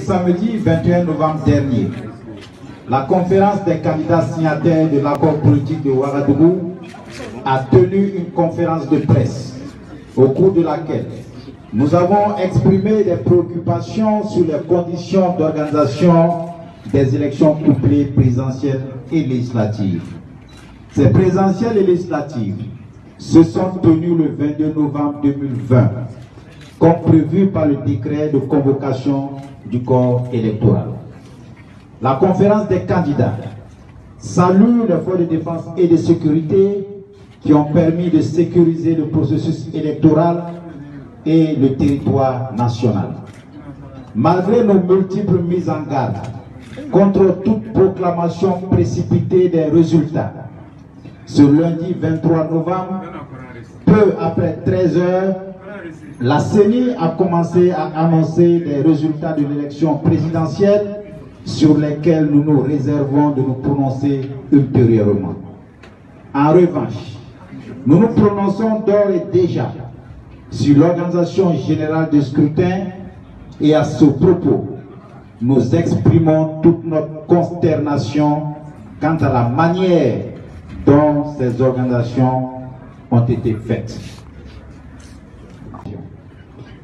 samedi 21 novembre dernier, la conférence des candidats signataires de l'accord politique de Ouagadougou a tenu une conférence de presse au cours de laquelle nous avons exprimé des préoccupations sur les conditions d'organisation des élections couplées présidentielles et législatives. Ces présidentielles et législatives se sont tenues le 22 novembre 2020, comme prévu par le décret de convocation du corps électoral. La conférence des candidats salue les forces de défense et de sécurité qui ont permis de sécuriser le processus électoral et le territoire national. Malgré nos multiples mises en garde contre toute proclamation précipitée des résultats, ce lundi 23 novembre, peu après 13 heures, la CENI a commencé à annoncer les résultats de l'élection présidentielle sur lesquels nous nous réservons de nous prononcer ultérieurement. En revanche, nous nous prononçons d'ores et déjà sur l'organisation générale du scrutin et à ce propos, nous exprimons toute notre consternation quant à la manière dont ces organisations ont été faites.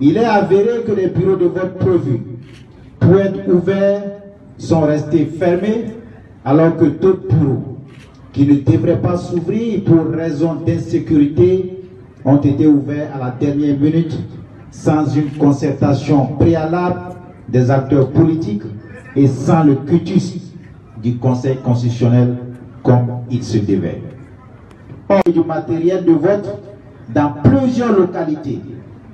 Il est avéré que les bureaux de vote prévus pour être ouverts sont restés fermés, alors que d'autres bureaux qui ne devraient pas s'ouvrir pour raison d'insécurité ont été ouverts à la dernière minute sans une concertation préalable des acteurs politiques et sans le quitus du Conseil constitutionnel comme il se devait. Or, du matériel de vote dans plusieurs localités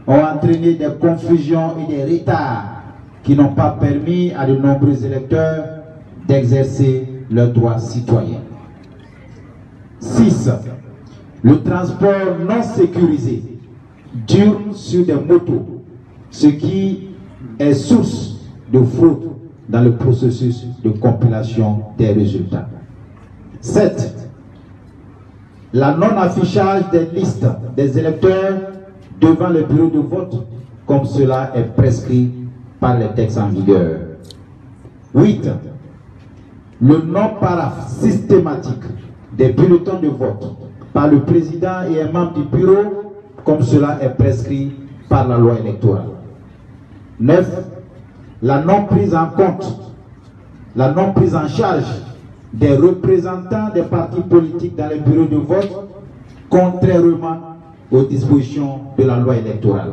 ont entraîné des confusions et des retards qui n'ont pas permis à de nombreux électeurs d'exercer leurs droits citoyens. 6. Le transport non sécurisé dure sur des motos, ce qui est source de fraude dans le processus de compilation des résultats. 7. La non-affichage des listes des électeurs devant le bureau de vote, comme cela est prescrit par les textes en vigueur. 8. Le non-paraphe systématique des bulletins de vote par le président et un membre du bureau, comme cela est prescrit par la loi électorale. 9. La non-prise en compte, la non-prise en charge des représentants des partis politiques dans les bureaux de vote, contrairement aux dispositions de la loi électorale.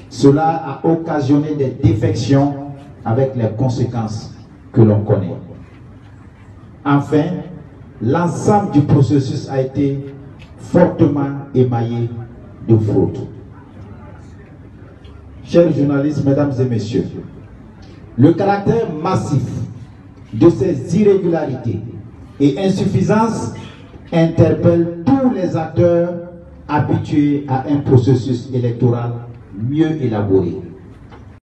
Cela a occasionné des défections avec les conséquences que l'on connaît. Enfin, l'ensemble du processus a été fortement émaillé de fraude. Chers journalistes, mesdames et messieurs, le caractère massif de ces irrégularités et insuffisances interpelle tous les acteurs habitués à un processus électoral mieux élaboré.